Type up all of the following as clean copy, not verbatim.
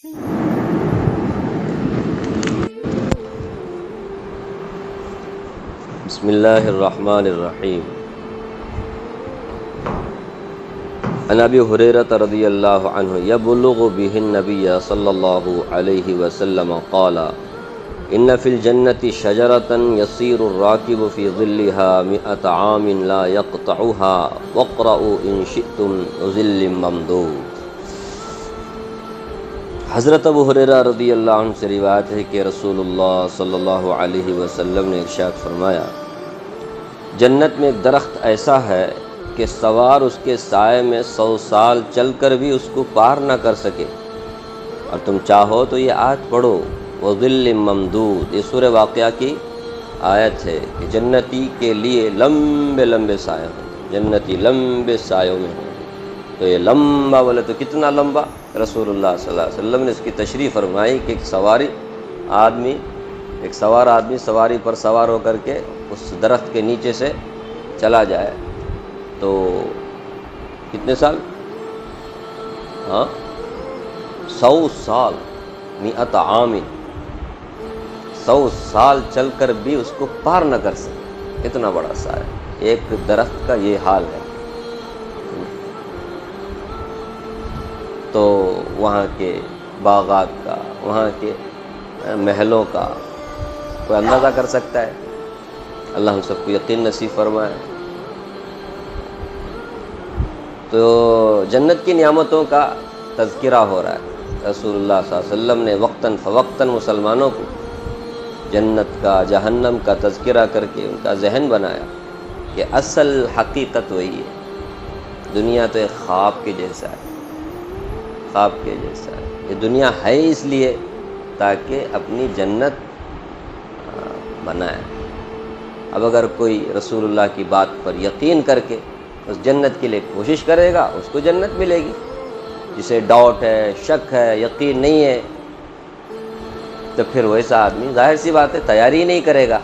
بسم اللہ الرحمن الرحیم۔ عن ابی ہریرہ رضی اللہ عنہ یبلغ به النبی صلی اللہ علیہ وسلم قال ان فی الجنة شجرة يسير الراكب في ظلها 100 عام لا يقطعها واقرؤوا ان شئتم ظل ممدود۔ حضرت ابو ہریرہ رضی اللہ عنہ سے روایت ہے کہ رسول اللہ صلی اللہ علیہ وسلم نے ارشاد فرمایا، جنت میں ایک درخت ایسا ہے کہ سوار اس کے سائے میں 100 سال چل کر بھی اس کو پار نہ کر سکے، اور تم چاہو تو یہ آیت پڑھو، وظل ممدود۔ یہ سورہ واقعہ کی آیت ہے کہ جنتی کے لیے لمبے لمبے سائے ہوں، جنتی لمبے سایوں میں ہوں۔ تو یہ لمبا بولے تو کتنا لمبا؟ رسول اللہ صلی اللہ علیہ وسلم نے اس کی تشریح فرمائی کہ ایک سوار آدمی سواری پر سوار ہو کر کے اس درخت کے نیچے سے چلا جائے تو کتنے سال؟ 100 سال، 100 عام، 100 سال چل کر بھی اس کو پار نہ کر سکے، اتنا بڑا سایہ۔ ایک درخت کا یہ حال ہے۔ تو وہاں کے باغات کا، وہاں کے محلوں کا کوئی اندازہ کر سکتا ہے؟ اللہ ہم سب کو یقین نصیب فرمائے۔ تو جنت کی نعمتوں کا تذکرہ ہو رہا ہے۔ رسول اللہ صلی اللہ علیہ وسلم نے وقتاً فوقتاً مسلمانوں کو جنت کا، جہنم کا تذکرہ کر کے ان کا ذہن بنایا کہ اصل حقیقت وہی ہے۔ دنیا تو ایک خواب کے جیسا ہے، خواب کے جیسا ہے۔ یہ دنیا ہے اس لیے تاکہ اپنی جنت بنائے۔ اب اگر کوئی رسول اللہ کی بات پر یقین کر کے اس جنت کے لیے کوشش کرے گا، اس کو جنت ملے گی۔ جسے ڈاؤٹ ہے، شک ہے، یقین نہیں ہے، تو پھر ویسا آدمی ظاہر سی بات ہے تیاری ہی نہیں کرے گا،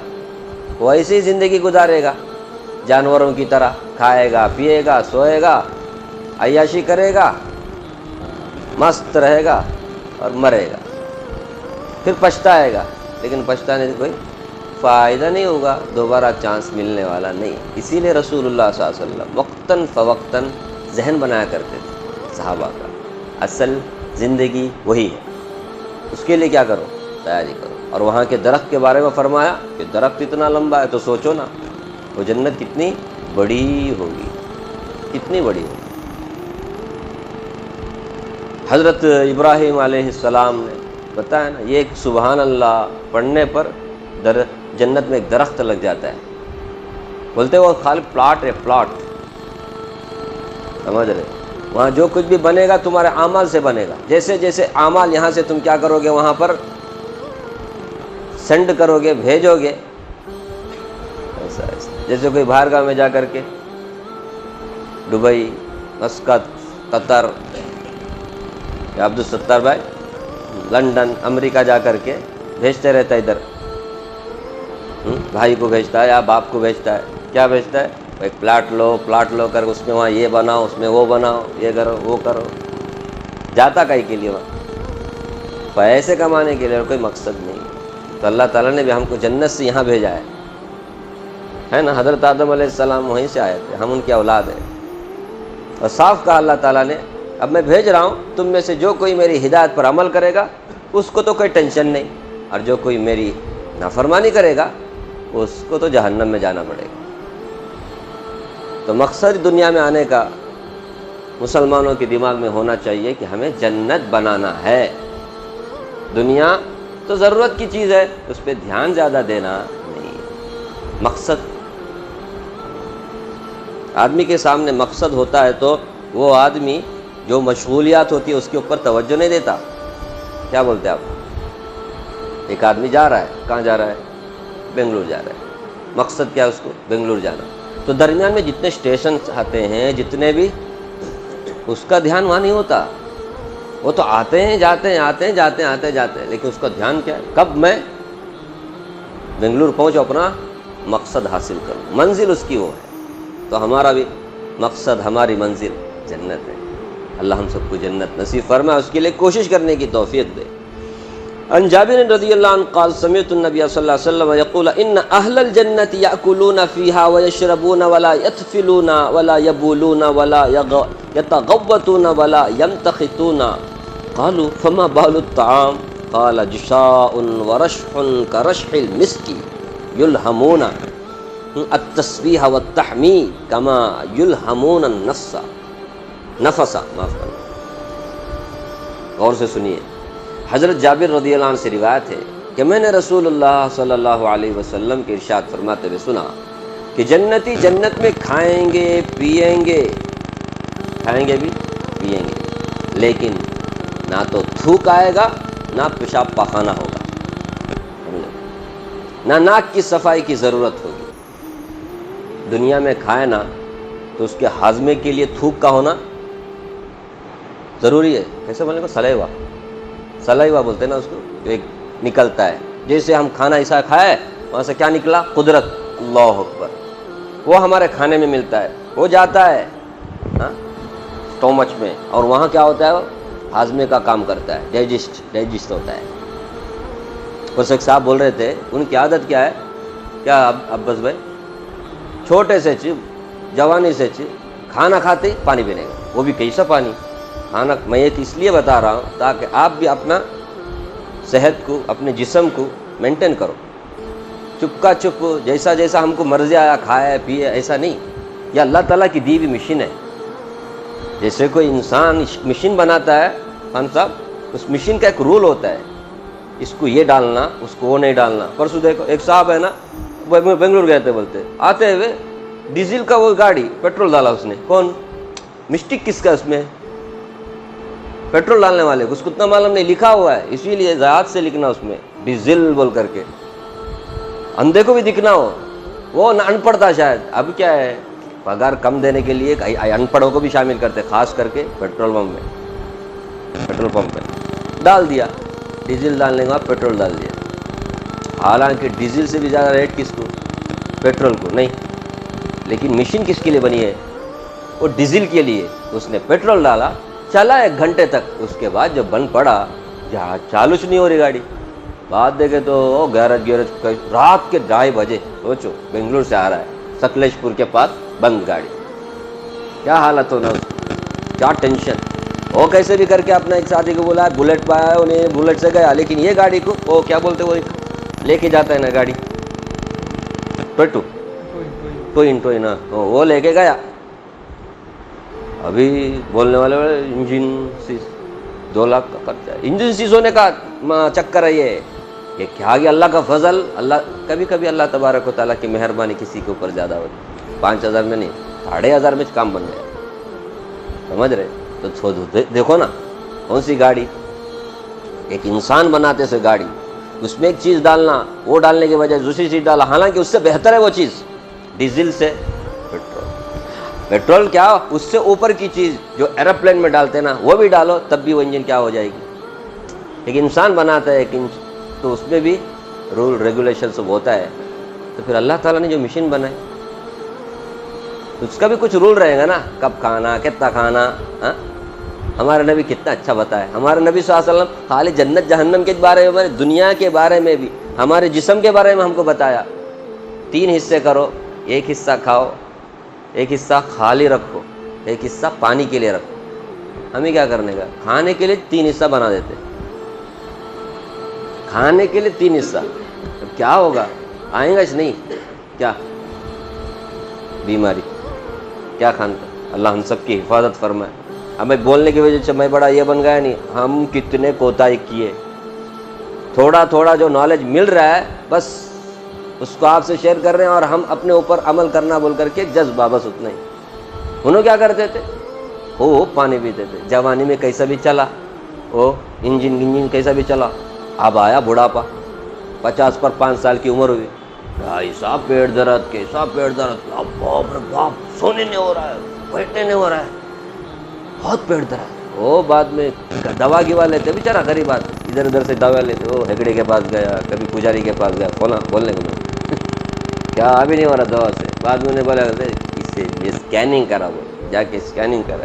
وہ ایسی ہی زندگی گزارے گا جانوروں کی طرح، کھائے گا، پیے گا، سوئے گا، عیاشی کرے گا، مست رہے گا اور مرے گا، پھر پچھتائے گا، لیکن پچھتانے سے کوئی فائدہ نہیں ہوگا، دوبارہ چانس ملنے والا نہیں۔ اسی لیے رسول اللہ صلی اللہ علیہ وسلم وقتاً فوقتاً ذہن بنایا کرتے تھے صحابہ کا، اصل زندگی وہی ہے، اس کے لیے کیا کرو؟ تیاری کرو۔ اور وہاں کے درخت کے بارے میں فرمایا کہ درخت اتنا لمبا ہے تو سوچو نا وہ جنت کتنی بڑی ہوگی، کتنی بڑی ہوگی۔ حضرت ابراہیم علیہ السلام نے بتایا نا، یہ ایک سبحان اللہ پڑھنے پر جنت میں ایک درخت لگ جاتا ہے، بولتے وہ خالی پلاٹ ہے، پلاٹ، سمجھ رہے؟ وہاں جو کچھ بھی بنے گا تمہارے اعمال سے بنے گا، جیسے جیسے اعمال یہاں سے تم کیا کرو گے وہاں پر سینڈ کرو گے، بھیجو گے، ایسا ایسا۔ جیسے کوئی باہر گاہ میں جا کر کے دبئی، مسقط، قطر، یا عبدالستار بھائی لندن، امریکہ جا کر کے بھیجتے رہتا ہے، ادھر بھائی کو بھیجتا ہے یا باپ کو بھیجتا ہے، کیا بھیجتا ہے؟ ایک پلاٹ لو کر اس میں وہاں یہ بناؤ، اس میں وہ بناؤ، یہ کرو وہ کرو۔ جاتا کہیں کے لیے؟ وہاں پیسے کمانے کے لیے، اور کوئی مقصد نہیں۔ تو اللہ تعالیٰ نے بھی ہم کو جنت سے یہاں بھیجا ہے نا۔ حضرت آدم علیہ السلام وہیں سے آئے تھے، ہم ان کی اولاد ہیں، اور صاف کہا اللہ تعالیٰ نے اب میں بھیج رہا ہوں، تم میں سے جو کوئی میری ہدایت پر عمل کرے گا اس کو تو کوئی ٹینشن نہیں، اور جو کوئی میری نافرمانی کرے گا اس کو تو جہنم میں جانا پڑے گا۔ تو مقصد دنیا میں آنے کا مسلمانوں کے دماغ میں ہونا چاہیے کہ ہمیں جنت بنانا ہے۔ دنیا تو ضرورت کی چیز ہے، اس پہ دھیان زیادہ دینا نہیں۔ مقصد، آدمی کے سامنے مقصد ہوتا ہے تو وہ آدمی جو مشغولیات ہوتی ہے اس کے اوپر توجہ نہیں دیتا۔ کیا بولتے ہیں آپ؟ ایک آدمی جا رہا ہے، کہاں جا رہا ہے؟ بنگلور جا رہا ہے۔ مقصد کیا ہے اس کو؟ بنگلور جانا۔ تو درمیان میں جتنے اسٹیشن آتے ہیں، جتنے بھی، اس کا دھیان وہاں نہیں ہوتا۔ وہ تو آتے ہیں جاتے ہیں، لیکن اس کا دھیان کیا ہے؟ کب میں بنگلور پہنچو، اپنا مقصد حاصل کروں، منزل اس کی وہ ہے۔ تو ہمارا بھی مقصد، ہماری منزل جنت ہے۔ اللہ ہم سب کو جنت نصیب فرمائے، اس کے لیے کوشش کرنے کی توفیق دے۔ عن جابر رضی اللہ عنہ قال سمعت النبی صلی اللہ علیہ وسلم یقول ان اہل الجنت یأکلون فیہا ویشربون ولا یتفلون ولا یبولون ولا یتغوطون ولا ینتخطون قالوا فما بال الطعام قال جشاء ورشح کرشح المسک یلہمون التسبیح والتحمید کما یلہمون النفس، معاف کرنا، غور سے سنیے۔ حضرت جابر رضی اللہ عنہ سے روایت ہے کہ میں نے رسول اللہ صلی اللہ علیہ وسلم کے ارشاد فرماتے ہوئے سنا کہ جنتی جنت میں کھائیں گے پیئیں گے بھی پیئیں گے، لیکن نہ تو تھوک آئے گا نہ پیشاب پاخانہ ہوگا، نہ ناک کی صفائی کی ضرورت ہوگی۔ دنیا میں کھائے نا تو اس کے ہاضمے کے لیے تھوک کا ہونا ضروری ہے۔ کیسے بولنے کو؟ سلائیوا بولتے ہیں نا اس کو، جو ایک نکلتا ہے، جیسے ہم کھانا ایسا کھائے وہاں سے کیا نکلا؟ قدرت، اللہ اکبر، وہ ہمارے کھانے میں ملتا ہے، وہ جاتا ہے اسٹومچ میں، اور وہاں کیا ہوتا ہے؟ وہ ہاضمے کا کام کرتا ہے، ڈائجسٹ ہوتا ہے۔ اس ایک صاحب بول رہے تھے ان کی عادت کیا ہے، کیا عباس بھائی، چھوٹے سے چیز، جوانی سے چیز، کھانا کھاتے ہی پانی پینے گا، وہ بھی کیسا پانی؟ کھانا میں یہ اس لیے بتا رہا ہوں تاکہ آپ بھی اپنا صحت کو، اپنے جسم کو مینٹین کرو، چپ کا چپ جیسا جیسا ہم کو مرضی آیا کھائے پیے، ایسا نہیں۔ یہ اللہ تعالیٰ کی دی ہوئی مشین ہے۔ جیسے کوئی انسان مشین بناتا ہے خان صاحب، اس مشین کا ایک رول ہوتا ہے، اس کو یہ ڈالنا، اس کو وہ نہیں ڈالنا۔ پرسوں دیکھو ایک صاحب ہے نا، بنگلور گئے تھے، بولتے آتے ہوئے ڈیزل کا وہ گاڑی، پیٹرول ڈالا اس نے، کون مسٹیک کس کا؟ اس میں پیٹرول ڈالنے والے کو اس کو اتنا معلوم نہیں، لکھا ہوا ہے، اسی لیے ذات سے لکھنا اس میں ڈیزل بول کر کے، اندھے کو بھی دکھنا ہو۔ وہ ان پڑھ تھا شاید، اب کیا ہے پگار کم دینے کے لیے ان پڑھوں کو بھی شامل کرتے، خاص کر کے پیٹرول پمپ پہ ڈال دیا، ڈیزل ڈالنے کے بعد پیٹرول ڈال دیا۔ حالانکہ ڈیزل سے بھی زیادہ ریٹ کس کو؟ پیٹرول کو نہیں، لیکن مشین کس کے لیے بنی ہے؟ وہ ڈیزل کے لیے۔ اس نے پیٹرول ڈالا، چلا 1 گھنٹے تک، اس کے بعد جب بند پڑا، جہاں چالوچ نہیں ہو رہی گاڑی، بعد دیکھے تو گیرج رات کے 2:30 بجے، سوچو بنگلور سے آ رہا ہے، سکلیش پور کے پاس بند گاڑی، کیا حالت ہونا اس کی، کیا ٹینشن۔ وہ کیسے بھی کر کے اپنا ایک ساتھی کو بولا، بلیٹ پایا، انہیں بلیٹ سے گیا، لیکن یہ گاڑی کو وہ کیا بولتے، وہ لے کے جاتا ہے نا گاڑی، ٹوئن نا، وہ لے کے گیا۔ ابھی بولنے والے انجن سیز 2 لاکھ کا خرچہ ہے، انجن سیز ہونے کا چکر ہے یہ کیا گیا؟ اللہ کا فضل، اللہ کبھی کبھی اللہ تبارک و تعالیٰ کی مہربانی کسی کے اوپر زیادہ ہوتی، 5,000 میں نہیں 15,500 میں کام بن گیا، سمجھ رہے؟ تو دیکھو نا کون سی گاڑی، ایک انسان بناتے سے گاڑی، اس میں ایک چیز ڈالنا، وہ ڈالنے کی وجہ دوسری چیز ڈالا، حالانکہ اس سے بہتر ہے وہ چیز، ڈیزل سے پیٹرول کیا اس سے اوپر کی چیز جو ایروپلین میں ڈالتے نا، وہ بھی ڈالو تب بھی وہ انجن کیا ہو جائے گی۔ ایک انسان بناتا ہے ایک تو اس میں بھی رول ریگولیشن سب ہوتا ہے، تو پھر اللہ تعالیٰ نے جو مشین بنائی اس کا بھی کچھ رول رہے گا نا، کب کھانا، کتنا کھانا۔ ہمارے نبی کتنا اچھا بتایا، ہمارے نبی صلی اللہ علیہ وسلم خالی جنت جہنم کے بارے میں، ہمارے دنیا کے بارے میں بھی، ہمارے جسم کے بارے میں ہم کو بتایا، 3 حصے کرو، 1 حصہ کھاؤ، 1 حصہ خالی رکھو، 1 حصہ پانی کے لیے رکھو۔ ہمیں کیا کرنے کا؟ کھانے کے لیے 3 حصہ بنا دیتے، کھانے کے لیے 3 حصہ، اب کیا ہوگا؟ آئیں گا اس نہیں کیا بیماری، کیا کھانا؟ اللہ ہم سب کی حفاظت فرمائے۔ ہمیں بولنے کی وجہ سے میں بڑا یہ بن گیا نہیں، ہم کتنے کوتاہی کیے، تھوڑا تھوڑا جو نالج مل رہا ہے بس اس کو آپ سے شیئر کر رہے ہیں، اور ہم اپنے اوپر عمل کرنا بول کر کے جذبہ، بس اتنا ہی۔ انہوں کیا کرتے تھے؟ وہ پانی پیتے تھے، جوانی میں کیسا بھی چلا، وہ انجن کیسا بھی چلا، اب آیا بڑھاپا، 50 پر 5 سال کی عمر ہوئی، ایسا پیٹ درد کیسا پیٹ درد، اب باپ رے باپ، سونے نہیں ہو رہا ہے، بیٹھنے نہیں ہو رہا ہے، بہت پیٹ درد۔ وہ بعد میں دوا گوا لیتے، بیچارہ غریب آدمی ادھر ادھر سے دوا لیتے، وہ ہیگڑے کے پاس گیا، کبھی پجاری کے پاس گیا، بولنے کو کیا ابھی نہیں ہو رہا دوا سے، بعد میں انہیں بولا اس سے یہ اسکیننگ کرا، وہ جا کے اسکیننگ کرا،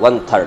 1/3,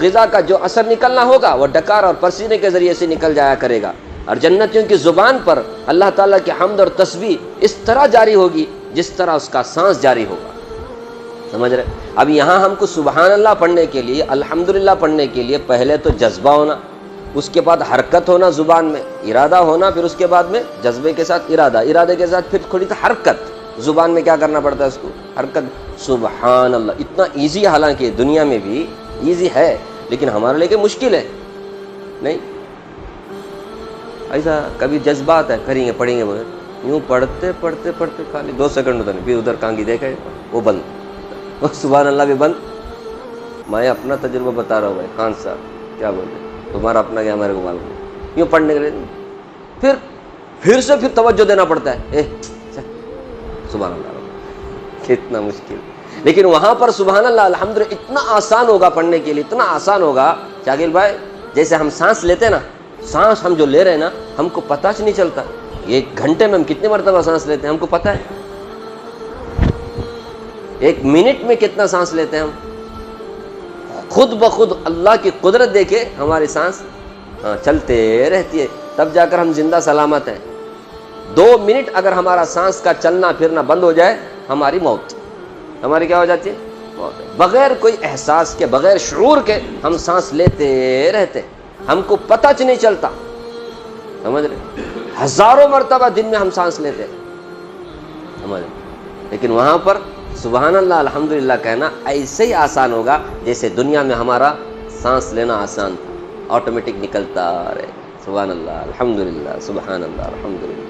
غذا کا جو اثر نکلنا ہوگا وہ ڈکار اور پسینے کے ذریعے سے نکل جایا کرے گا، اور جنتیوں کی زبان پر اللہ تعالیٰ کی حمد اور تسبیح اس طرح جاری ہوگی جس طرح اس کا سانس جاری ہوگا. سمجھ رہے؟ اب یہاں ہم کو سبحان اللہ پڑھنے کے لیے، الحمدللہ پڑھنے کے لیے پہلے تو جذبہ ہونا، اس کے بعد حرکت ہونا، زبان میں ارادہ ہونا، پھر اس کے بعد میں جذبے کے ساتھ ارادہ، ارادے کے ساتھ پھر تھوڑی حرکت، زبان میں کیا کرنا پڑتا ہے اس کو، حرکت. سبحان اللہ اتنا ایزی، حالانکہ دنیا میں بھی ایزی ہے لیکن ہمارے لیے مشکل ہے. نہیں ایسا کبھی جذبات ہے کریں گے پڑھیں گے، یوں پڑھتے پڑھتے پڑھتے خالی 2 سیکنڈ ہوتا نہیں، پھر ادھر کانگی دیکھے وہ بند، سبحان اللہ بھی بند. میں اپنا تجربہ بتا رہا ہوں بھائی. خان صاحب کیا بولتے، تمہارا اپنا کیا میرے کو معلوم. یوں پڑھنے کے لیے پھر سے توجہ دینا پڑتا ہے. سبحان اللہ کتنا مشکل. لیکن وہاں پر سبحان اللہ الحمدللہ اتنا آسان ہوگا پڑھنے کے لیے، اتنا آسان ہوگا شاگل بھائی، جیسے ہم سانس لیتے ہیں نا، سانس ہم جو لے رہے ہیں نا ہم کو پتہ نہیں چلتا. 1 گھنٹے میں ہم کتنے مرتبہ سانس لیتے ہیں ہم کو پتہ ہے. 1 منٹ میں کتنا سانس لیتے ہیں ہم، خود بخود اللہ کی قدرت دیکھے ہماری سانس چلتے رہتی ہے، تب جا کر ہم زندہ سلامت ہیں. 2 منٹ اگر ہمارا سانس کا چلنا پھرنا بند ہو جائے ہماری موت، ہماری کیا ہو جاتی ہے موت. بغیر کوئی احساس کے، بغیر شعور کے ہم سانس لیتے رہتے، ہم کو پتہ نہیں چلتا. سمجھ رہے؟ ہزاروں مرتبہ دن میں ہم سانس لیتے، سمجھ رہے؟ لیکن وہاں پر سبحان اللہ الحمدللہ کہنا ایسے ہی آسان ہوگا جیسے دنیا میں ہمارا سانس لینا آسان تھا، آٹومیٹک نکلتا رہے. سبحان اللہ الحمدللہ سبحان اللہ الحمدللہ.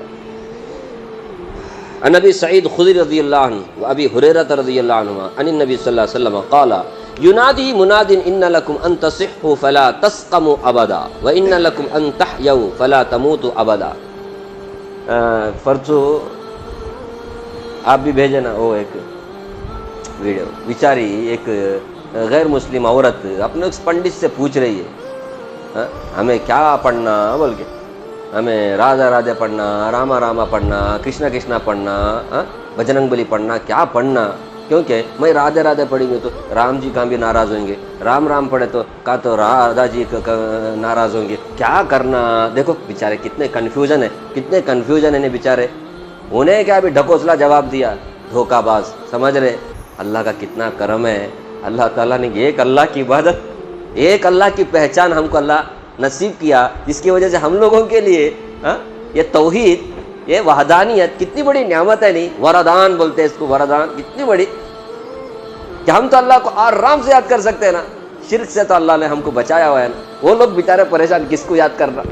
عن ابی سعید خدری رضی اللہ عنہ و ابی ہریرہ رضی اللہ عنہما عن النبی صلی اللہ علیہ وسلم قال ینادی مناد ان لکم ان تصحوا فلا تسقموا ابدا وان لکم ان تحیوا فلا تموتوا ابدا. پرسوں آپ بھی بھیجے نا وہ ایک ویڈیو، بیچاری ایک غیر مسلم عورت اپنے اس پنڈت سے پوچھ رہی ہے ہمیں کیا پڑھنا، بول کے ہمیں رادھا رادھے پڑھنا، راما راما پڑھنا، کرشنا کرشنا پڑھنا، بجرنگ بلی پڑھنا، کیا پڑھنا؟ کیونکہ میں رادھے رادھے پڑھیں گے تو رام جی کا بھی ناراض ہوئیں گے، رام رام پڑھے تو رادھا جی ناراض ہوں گے، کیا کرنا؟ دیکھو بیچارے کتنے کنفیوژن ہے، کتنے کنفیوژن ہے بیچارے. انہیں کیا بھی ڈھکوسلا جواب دیا، دھوکہ باز. سمجھ رہے؟ اللہ کا کتنا کرم ہے، اللہ تعالیٰ نے ایک اللہ کی عبادت، ایک اللہ کی پہچان ہم کو اللہ نصیب کیا، جس کی وجہ سے ہم لوگوں کے لیے یہ توحید، یہ وحدانیت کتنی بڑی نعمت ہے. نہیں وردان بولتے ہیں اس کو، وردان کتنی بڑی، کہ ہم تو اللہ کو آرام سے یاد کر سکتے ہیں نا. شرک سے تو اللہ نے ہم کو بچایا ہوا ہے نا. وہ لوگ بیچارے پریشان، کس کو یاد کرنا.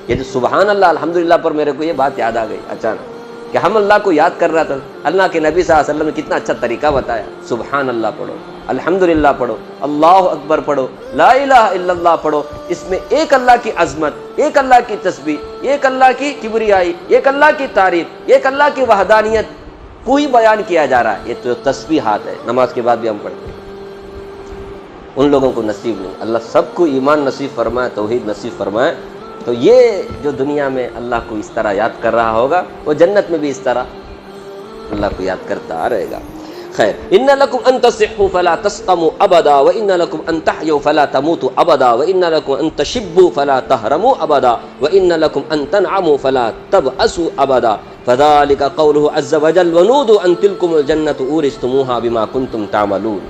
یہ جو سبحان اللہ الحمدللہ پر میرے کو یہ بات یاد آ گئی اچانک کہ ہم اللہ کو یاد کر رہا تھا. اللہ کے نبی صلی اللہ علیہ وسلم نے کتنا اچھا طریقہ بتایا. سبحان اللہ پڑھو، الحمدللہ پڑھو، اللہ اکبر پڑھو، لا الہ الا اللہ پڑھو. اس میں ایک اللہ کی عظمت، ایک اللہ کی تسبیح، ایک اللہ کی کبریائی، ایک اللہ کی تعریف، ایک اللہ کی وحدانیت کو ہی بیان کیا جا رہا ہے. یہ تو تسبیحات ہے، نماز کے بعد بھی ہم پڑھتے ہیں. ان لوگوں کو نصیب نہیں. اللہ سب کو ایمان نصیب فرمائے، توحید نصیب فرمائے. تو یہ جو دنیا میں اللہ کو اس طرح یاد کر رہا ہوگا وہ جنت میں بھی اس طرح اللہ کو یاد کرتا رہے گا. خیر، ان لکم ان تصحوا فلا تسقموا ابدا وان لکم ان تحیوا فلا تموتوا ابدا وان لکم ان تشبوا فلا تهرموا ابدا وان لکم ان تنعموا فلا تبأسوا ابدا فذلك قوله عز وجل ونودوا ان تلكم الجنة اورثتموها بما كنتم تعملون.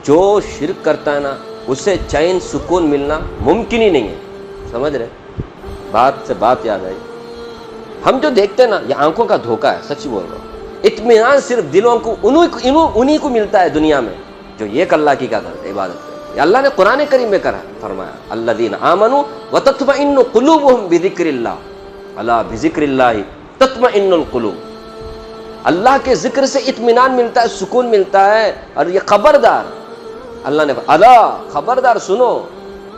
جو شرک کرتا ہے نا اسے چین سکون ملنا ممکن ہی نہیں ہے. سمجھ رہے؟ بات سے بات یاد آئی. ہم جو دیکھتے ہیں نا یہ آنکھوں کا دھوکہ ہے، سچی بول رہا ہوں. اطمینان صرف دلوں کو انہی کو ملتا ہے دنیا میں جو ایک اللہ کی کیا کرتے عبادت کرتے. اللہ نے قرآن کریم میں فرمایا الذین آمنوا وتطمئن قلوبهم بذکر اللہ الا بذکر اللہ تطمئن القلوب. اللہ کے ذکر سے اطمینان ملتا ہے، سکون ملتا ہے. اور یہ خبردار، اللہ نے الا خبردار سنو،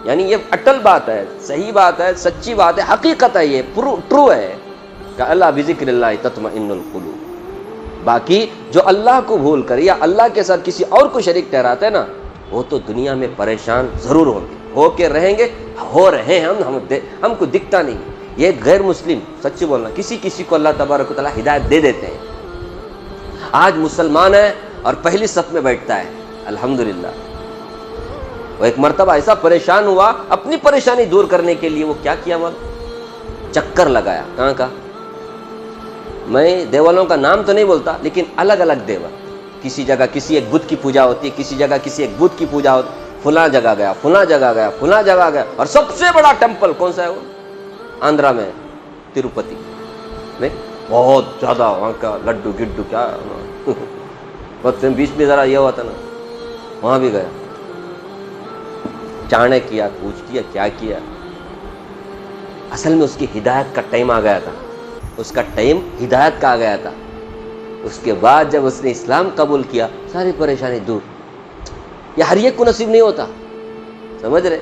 یعنی یہ اٹل بات ہے، صحیح بات ہے، سچی بات ہے، حقیقت ہے، یہ ٹرو ہے کہ اللہ بذکر اللہ تطمئن القلوب. باقی جو اللہ کو بھول کر یا اللہ کے ساتھ کسی اور کو شریک ٹھہراتے ہیں نا وہ تو دنیا میں پریشان ضرور ہوں گے، ہو کے رہیں گے، ہو رہے ہیں ہم کو دکھتا نہیں. یہ غیر مسلم، سچی بولنا، کسی کو اللہ تبارک و تعالیٰ ہدایت دے دیتے ہیں. آج مسلمان ہے اور پہلی صف میں بیٹھتا ہے الحمدللہ، وہ ایک مرتبہ ایسا پریشان ہوا، اپنی پریشانی دور کرنے کے لیے وہ کیا کیا، چکر لگایا. کہاں کا؟ میں دیوالوں کا نام تو نہیں بولتا، لیکن الگ الگ دیول. کسی جگہ کسی ایک بت کی پوجا ہوتی ہے، کسی جگہ کسی ایک بت کی پوجا ہوتی ہے. فلاں جگہ گیا، فلاں جگہ گیا، فلاں جگہ گیا. اور سب سے بڑا ٹیمپل کون سا ہے؟ وہ آندھرا میں تروپتی میں، بہت زیادہ وہاں کا لڈو گڈو کیا وقت بیچ میں ذرا یہ ہوا تھا نا، وہاں بھی گیا. چانے کیا، پوچھ کیا، کیا کیا. اصل میں اس کی ہدایت کا ٹائم آ گیا تھا، اس کا ٹائم ہدایت کا آ گیا تھا. اس کے بعد جب اس نے اسلام قبول کیا، ساری پریشانی دور. یہ ہر ایک کو نصیب نہیں ہوتا، سمجھ رہے؟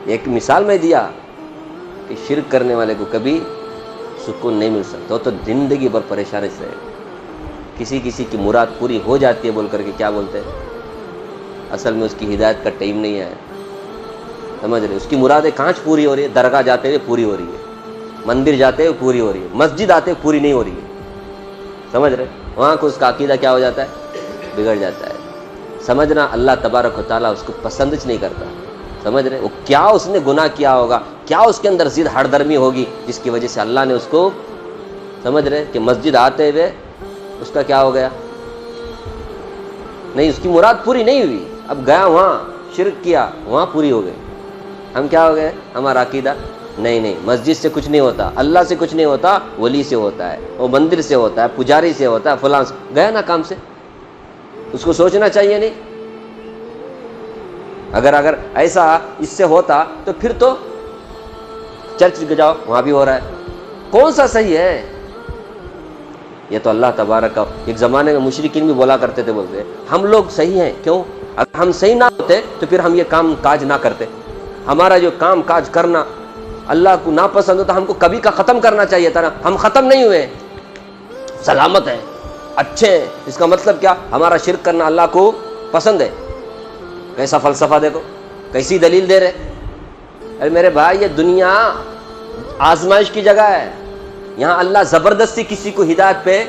ایک مثال میں دیا کہ شرک کرنے والے کو کبھی سکون نہیں مل سکتا، تو زندگی بھر پریشانی سے رہے. کسی کسی کی مراد پوری ہو جاتی ہے بول کر کے کیا بولتے ہیں، اصل میں اس کی ہدایت کا ٹائم نہیں ہے. سمجھ رہے؟ اس کی مرادیں کانچ پوری ہو رہی ہے، درگاہ جاتے ہوئے پوری ہو رہی ہے، مندر جاتے ہوئے پوری ہو رہی ہے، مسجد آتے ہوئے پوری نہیں ہو رہی ہے. سمجھ رہے؟ وہاں کو اس کا عقیدہ کیا ہو جاتا ہے؟ بگڑ جاتا ہے. سمجھنا اللہ تبارک و تعالیٰ اس کو پسند نہیں کرتا. سمجھ رہے؟ وہ کیا اس نے گناہ کیا ہوگا، کیا اس کے اندر ضد ہڑ درمی ہوگی جس کی وجہ سے اللہ نے اس کو، سمجھ رہے، کہ مسجد آتے ہوئے اس کا کیا ہو گیا، نہیں اس کی مراد پوری نہیں ہوئی. اب گیا وہاں شرک کیا، وہاں پوری ہو گئی. ہم کیا ہو گئے؟ ہمارا عقیدہ نہیں مسجد سے کچھ نہیں ہوتا، اللہ سے کچھ نہیں ہوتا، ولی سے ہوتا ہے، وہ مندر سے ہوتا ہے، پجاری سے ہوتا ہے، فلاں سے. گیا نا کام سے. اس کو سوچنا چاہیے نہیں؟ اگر ایسا اس سے ہوتا تو پھر تو چرچ جاؤ، وہاں بھی ہو رہا ہے. کون سا صحیح ہے؟ یہ تو اللہ تبارک کا. ایک زمانے میں مشرکین بھی بولا کرتے تھے، بولتے ہم لوگ صحیح ہیں. کیوں؟ اگر ہم صحیح نہ ہوتے تو پھر ہم یہ کام کاج نہ کرتے. ہمارا جو کام کاج کرنا اللہ کو ناپسند ہوتا، ہم کو کبھی کا ختم کرنا چاہیے تھا نا. ہم ختم نہیں ہوئے، سلامت ہیں، اچھے ہیں. اس کا مطلب کیا؟ ہمارا شرک کرنا اللہ کو پسند ہے. کیسا فلسفہ دیکھو، کیسی دلیل دے رہے. ارے میرے بھائی، یہ دنیا آزمائش کی جگہ ہے. یہاں اللہ زبردستی کسی کو ہدایت پہ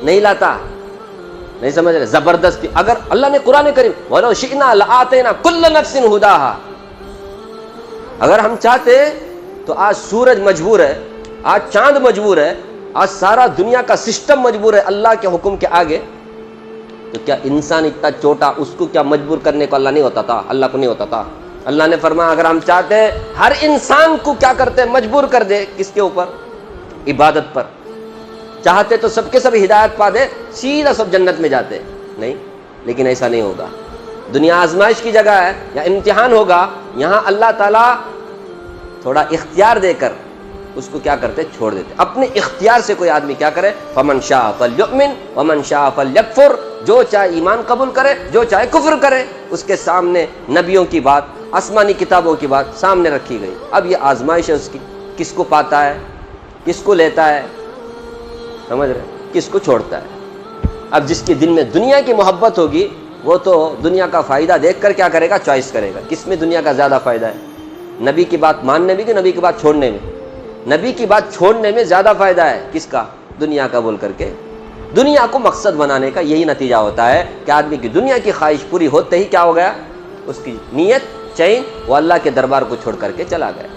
نہیں لاتا. نہیں سمجھ رہے؟ زبردستی. اگر اللہ نے قرآن کریم وَلَوْ شِئْنَا لَآتَيْنَا كُلَّ نَفْسٍ هُدَاهَا، اگر ہم چاہتے تو آج سورج مجبور ہے، آج چاند مجبور ہے، آج سارا دنیا کا سسٹم مجبور ہے اللہ کے حکم کے آگے. تو کیا انسان اتنا چھوٹا، اس کو کیا مجبور کرنے کو اللہ نہیں ہوتا تھا؟ اللہ کو نہیں ہوتا تھا. اللہ نے فرمایا اگر ہم چاہتے ہر انسان کو کیا کرتے؟ مجبور کر دے. کس کے اوپر؟ عبادت پر. چاہتے تو سب کے سب ہدایت پا دے، سیدھا سب جنت میں جاتے. نہیں، لیکن ایسا نہیں ہوگا. دنیا آزمائش کی جگہ ہے، یا امتحان ہوگا. یہاں اللہ تعالیٰ تھوڑا اختیار دے کر اس کو کیا کرتے؟ چھوڑ دیتے. اپنے اختیار سے کوئی آدمی کیا کرے؟ فَمَنْ شَاءَ فَلْيُؤْمِنْ وَمَنْ شَاءَ فَلْيَكْفُرْ. جو چاہے ایمان قبول کرے، جو چاہے کفر کرے. اس کے سامنے نبیوں کی بات، آسمانی کتابوں کی بات سامنے رکھی گئی. اب یہ آزمائش ہے اس کی، کس کو پاتا ہے، کس کو لیتا ہے، سمجھ رہے، کس کو چھوڑتا ہے. اب جس کے دل میں دنیا کی محبت ہوگی وہ تو دنیا کا فائدہ دیکھ کر کیا کرے گا؟ چوائس کرے گا. کس میں دنیا کا زیادہ فائدہ ہے؟ نبی کی بات ماننے میں کہ نبی کی بات چھوڑنے میں؟ نبی کی بات چھوڑنے میں زیادہ فائدہ ہے. کس کا؟ دنیا کا بول کر کے. دنیا کو مقصد بنانے کا یہی نتیجہ ہوتا ہے کہ آدمی کی دنیا کی خواہش پوری ہوتے ہی کیا ہو گیا؟ اس کی نیت چین وہ اللہ کے دربار کو چھوڑ کر کے چلا گیا.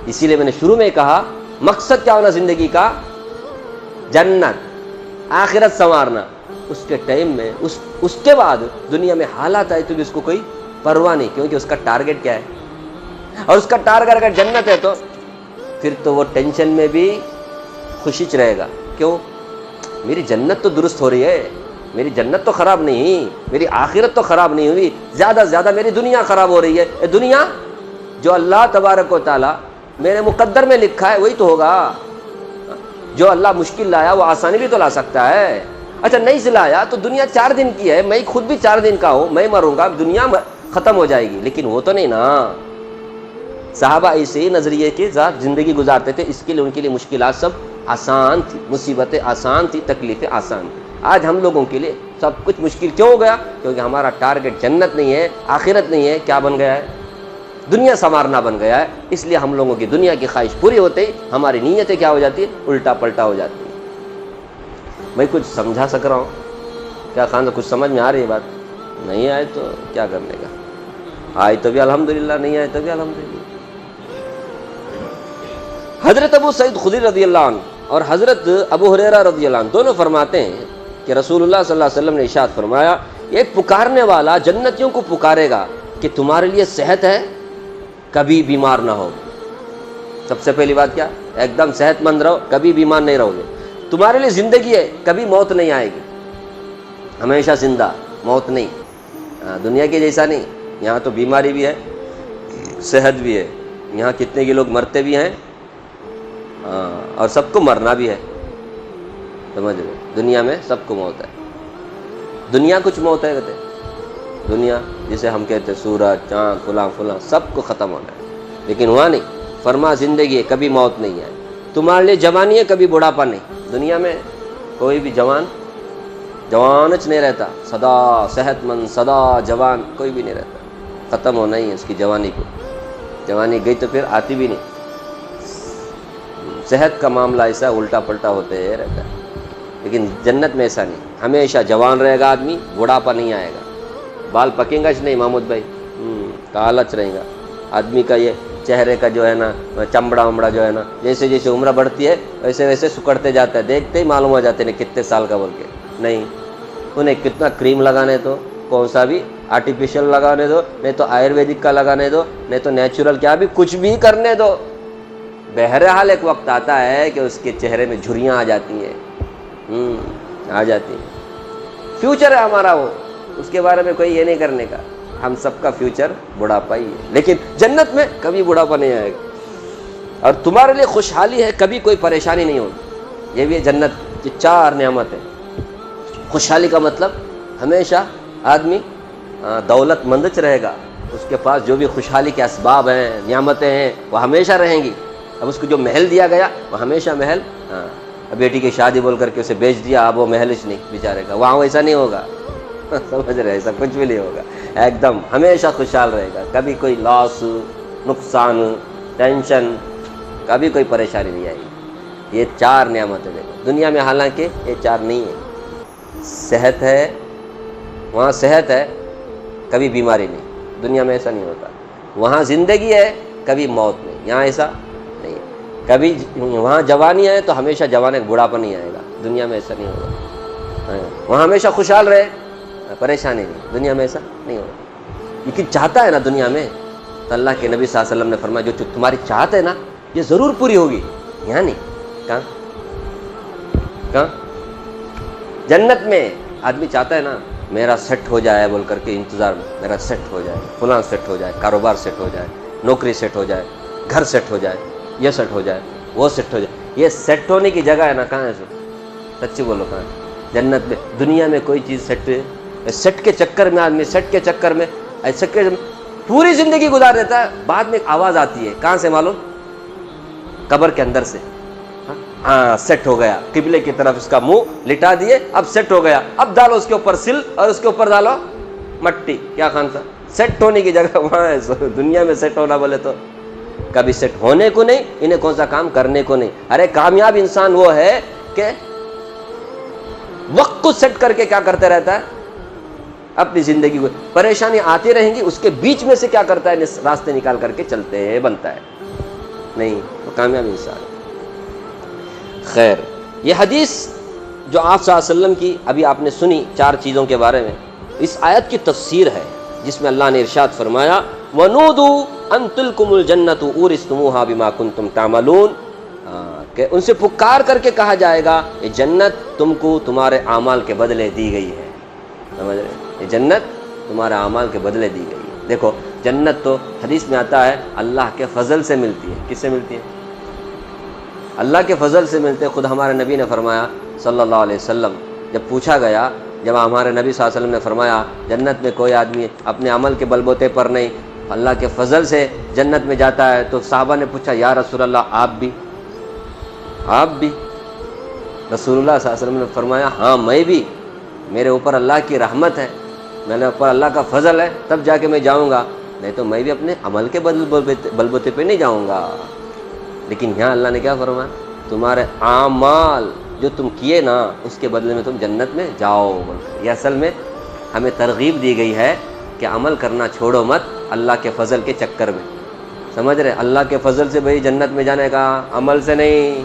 اسی لیے میں نے شروع میں کہا مقصد کیا ہونا زندگی کا؟ جنت، آخرت سنوارنا. اس کے ٹائم میں اس کے بعد دنیا میں حالات آئے تو بھی اس کو کوئی پرواہ نہیں، کیونکہ اس کا ٹارگٹ کیا ہے. اور اس کا ٹارگٹ اگر جنت ہے تو پھر تو وہ ٹینشن میں بھی خوشی چ رہے گا. کیوں؟ میری جنت تو درست ہو رہی ہے، میری جنت تو خراب نہیں، میری آخرت تو خراب نہیں ہوئی، زیادہ سے زیادہ میری دنیا خراب ہو رہی ہے. یہ دنیا جو اللہ تبارک و تعالیٰ میرے مقدر میں لکھا ہے وہی تو ہوگا. جو اللہ مشکل لایا وہ آسانی بھی تو لا سکتا ہے. اچھا نہیں سے لایا تو دنیا 4 دن کی ہے، میں خود بھی 4 دن کا ہوں، میں مروں گا، دنیا ختم ہو جائے گی. لیکن وہ تو نہیں نا. صحابہ ایسے ہی نظریے کے ساتھ زندگی گزارتے تھے، اس کے لیے ان کے لیے مشکلات سب آسان تھی، مصیبتیں آسان تھی، تکلیفیں آسان تھی. آج ہم لوگوں کے لیے سب کچھ مشکل کیوں ہو گیا؟ کیونکہ ہمارا ٹارگٹ جنت نہیں ہے، آخرت نہیں ہے. کیا بن گیا ہے؟ دنیا سنوارنا بن گیا ہے. اس لیے ہم لوگوں کی دنیا کی خواہش پوری ہوتے ہی ہماری نیتیں کیا ہو جاتی ہے؟ الٹا پلٹا ہو جاتی ہے. میں کچھ سمجھا سک رہا ہوں کیا خان؟ کچھ سمجھ میں آ رہی ہے بات؟ نہیں آئے تو کیا کرنے کا، آئے تو بھی الحمدللہ، نہیں آئے تو بھی الحمدللہ۔ حضرت ابو سعید خدری رضی اللہ عنہ اور حضرت ابو ہریرہ رضی اللہ عنہ دونوں فرماتے ہیں کہ رسول اللہ صلی اللہ علیہ وسلم نے ارشاد فرمایا، ایک پکارنے والا جنتیوں کو پکارے گا کہ تمہارے لیے صحت ہے، کبھی بیمار نہ ہو۔ سب سے پہلی بات کیا؟ ایک دم صحت مند رہو، کبھی بیمار نہیں رہو گے۔ تمہارے لیے زندگی ہے، کبھی موت نہیں آئے گی، ہمیشہ زندہ، موت نہیں۔ دنیا کے جیسا نہیں، یہاں تو بیماری بھی ہے، صحت بھی ہے، یہاں کتنے کے لوگ مرتے بھی ہیں اور سب کو مرنا بھی ہے، سمجھ رہے؟ دنیا میں سب کو موت ہے، دنیا کچھ موت ہے کہتے ہیں، دنیا جسے ہم کہتے ہیں سورج چاند فلاں فلاں سب کو ختم ہونا ہے، لیکن وہاں نہیں، فرما زندگی ہے، کبھی موت نہیں ہے۔ تمہارے لیے جوانی ہے، کبھی بڑھاپا نہیں۔ دنیا میں کوئی بھی جوانچ نہیں رہتا، سدا صحت مند، سدا جوان کوئی بھی نہیں رہتا، ختم ہونا ہی ہے اس کی جوانی کو، جوانی گئی تو پھر آتی بھی نہیں۔ صحت کا معاملہ ایسا الٹا پلٹا ہوتے رہتا ہے، لیکن جنت میں ایسا نہیں، ہمیشہ جوان رہے گا آدمی، بڑھاپا نہیں آئے گا، بال پکیں گا نہیں محمود بھائی، کالچ رہے گا آدمی کا، یہ چہرے کا جو ہے نا چمڑا ومڑا جو ہے نا، جیسے جیسے عمر بڑھتی ہے ویسے ویسے سکڑتے جاتا ہے، دیکھتے ہی معلوم ہو جاتے ہیں کتنے سال کا بول کے۔ نہیں، انہیں کتنا کریم لگانے دو، کون سا بھی آرٹیفیشل لگانے دو، نہیں تو آیورویدک کا لگانے دو، نہیں تو نیچرل، کیا بھی کچھ بھی کرنے دو، بہرحال ایک وقت آتا ہے کہ اس کے چہرے میں جھریاں آ جاتی ہیں، آ جاتی ہیں۔ فیوچر ہے ہمارا وہ، اس کے بارے میں کوئی یہ نہیں کرنے کا، ہم سب کا فیوچر بڑھاپا ہی ہے، لیکن جنت میں کبھی بڑھاپا نہیں آئے گا، اور تمہارے لیے خوشحالی ہے، کبھی کوئی پریشانی نہیں ہوگی۔ یہ بھی ہے جنت کی 4 نعمت ہے۔ خوشحالی کا مطلب ہمیشہ آدمی دولت مند رہے گا، اس کے پاس جو بھی خوشحالی کے اسباب ہیں، نعمتیں ہیں، وہ ہمیشہ رہیں گی۔ اب اس کو جو محل دیا گیا وہ ہمیشہ محل، بیٹی کی شادی بول کر کے اسے بیچ دیا، اب وہ محل نہیں بیچارے کا، وہاں ویسا نہیں ہوگا، سمجھ رہے؟ ایسا کچھ بھی نہیں ہوگا، ایک دم ہمیشہ خوشحال رہے گا، کبھی کوئی لاس، نقصان، ٹینشن، کبھی کوئی پریشانی نہیں آئے گی۔ یہ 4 نعمتیں دیکھو دنیا میں، حالانکہ یہ 4 نہیں ہے۔ صحت ہے، وہاں صحت ہے، کبھی بیماری نہیں، دنیا میں ایسا نہیں ہوتا۔ وہاں زندگی ہے، کبھی موت نہیں، یہاں ایسا نہیں۔ کبھی وہاں جوانی ہے تو ہمیشہ جوان، بڑھاپا نہیں آئے گا، دنیا میں ایسا نہیں ہوگا۔ وہاں ہمیشہ خوشحال رہے، پریشانی نہیں، دنیا میں ایسا نہیں ہوگا۔ لیکن چاہتا ہے نا دنیا میں، تو اللہ کے نبی صلی اللہ علیہ وسلم نے فرمایا جو تمہاری چاہت ہے نا یہ ضرور پوری ہوگی، یہاں نہیں، کہاں؟ جنت میں آدمی چاہتا ہے نا میرا سیٹ ہو جائے بول کر کے، انتظار میں، میرا سیٹ ہو جائے، فلاں سیٹ ہو جائے، کاروبار سیٹ ہو جائے، نوکری سیٹ ہو جائے، گھر سیٹ ہو جائے، یہ سیٹ ہو جائے، وہ سیٹ ہو جائے۔ یہ سیٹ ہونے کی جگہ ہے نا، کہاں ہے؟ سچی بولو کہاں ہے؟ جنت میں۔ دنیا میں کوئی چیز سیٹ کے چکر میں آدمی، سیٹ کے چکر میں ایسے پوری زندگی گزار دیتا ہے، بعد میں ایک آواز آتی ہے، کہاں سے معلوم؟ قبر کے اندر سے، ہاں سیٹ ہو گیا، قبلے کی طرف اس کا منہ لٹا دیے، اب سیٹ ہو گیا، اب ڈالو اس کے اوپر سل اور اس کے اوپر ڈالو مٹی، کیا خان تھا؟ سیٹ ہونے کی جگہ وہاں ہے۔ دنیا میں سیٹ ہونا بولے تو کبھی سیٹ ہونے کو نہیں، انہیں کون سا کام کرنے کو نہیں۔ ارے کامیاب انسان وہ ہے کہ وقت کو سیٹ کر کے کیا کرتے رہتا ہے، اپنی زندگی کو، پریشانی آتی رہیں گی، اس کے بیچ میں سے کیا کرتا ہے، راستے نکال کر کے چلتے بنتا ہے، نہیں وہ کامیاب انسان۔ خیر، یہ حدیث جو آپ صلی اللہ علیہ وسلم کی ابھی آپ نے سنی 4 چیزوں کے بارے میں، اس آیت کی تفسیر ہے جس میں اللہ نے ارشاد فرمایا وَنُودُوا أَن تِلْكُمُ الْجَنَّةُ أُورِثْتُمُوهَا بِمَا كُنْتُمْ تَعْمَلُونَ، کہ ان سے پکار کر کے کہا جائے گا یہ جنت تم کو تمہارے اعمال کے بدلے دی گئی ہے، سمجھ رہے؟ یہ جنت تمہارے اعمال کے بدلے دی گئی ہے۔ دیکھو جنت تو حدیث میں آتا ہے اللہ کے فضل سے ملتی ہے، کس سے ملتی ہے؟ اللہ کے فضل سے ملتے۔ خود ہمارے نبی نے فرمایا صلی اللہ علیہ وسلم، جب پوچھا گیا، جب ہمارے نبی صلی اللہ علیہ وسلم نے فرمایا جنت میں کوئی آدمی اپنے عمل کے بل بوتے پر نہیں، اللہ کے فضل سے جنت میں جاتا ہے، تو صحابہ نے پوچھا یا رسول اللہ آپ بھی؟ رسول اللہ صلی اللہ علیہ وسلم نے فرمایا ہاں میں بھی، میرے اوپر اللہ کی رحمت ہے، میرے اوپر اللہ کا فضل ہے، تب جا کے میں جاؤں گا، نہیں تو میں بھی اپنے عمل کے بل بوتے پہ نہیں جاؤں گا۔ لیکن یہاں اللہ نے کیا فرمایا؟ تمہارے اعمال جو تم کیے نا اس کے بدلے میں تم جنت میں جاؤ۔ یہ اصل میں ہمیں ترغیب دی گئی ہے کہ عمل کرنا چھوڑو مت اللہ کے فضل کے چکر میں. سمجھ رہے؟ اللہ کے فضل سے بھئی جنت میں جانے کا، عمل سے نہیں.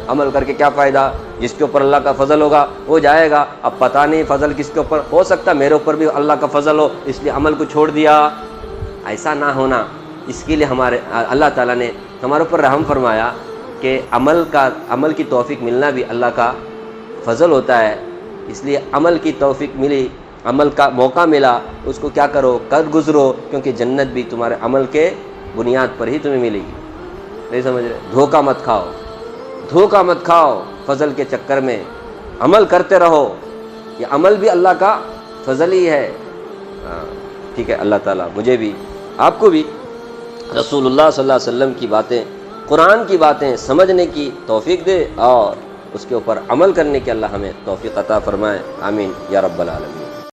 عمل کر کے کیا فائدہ؟ جس کے اوپر اللہ کا فضل ہوگا وہ جائے گا. اب پتہ نہیں فضل کس کے اوپر ہو سکتا، میرے اوپر بھی اللہ کا فضل ہو اس لیے عمل کو چھوڑ دیا. ایسا نہ ہونا. اس کے لیے اللہ تعالیٰ نے ہمارے اوپر رحم فرمایا کہ عمل کی توفیق ملنا بھی اللہ کا فضل ہوتا ہے. اس لیے عمل کی توفیق ملی، عمل کا موقع ملا، اس کو کیا کرو؟ کر گزرو، کیونکہ جنت بھی تمہارے عمل کے بنیاد پر ہی تمہیں ملے گی. نہیں سمجھ رہے؟ دھوکہ مت کھاؤ، دھوکہ مت کھاؤ فضل کے چکر میں. عمل کرتے رہو، یہ عمل بھی اللہ کا فضل ہی ہے. ٹھیک ہے، اللہ تعالیٰ مجھے بھی آپ کو بھی رسول اللہ صلی اللہ علیہ وسلم کی باتیں، قرآن کی باتیں سمجھنے کی توفیق دے اور اس کے اوپر عمل کرنے کی اللہ ہمیں توفیق عطا فرمائے. آمین یا رب العالمین.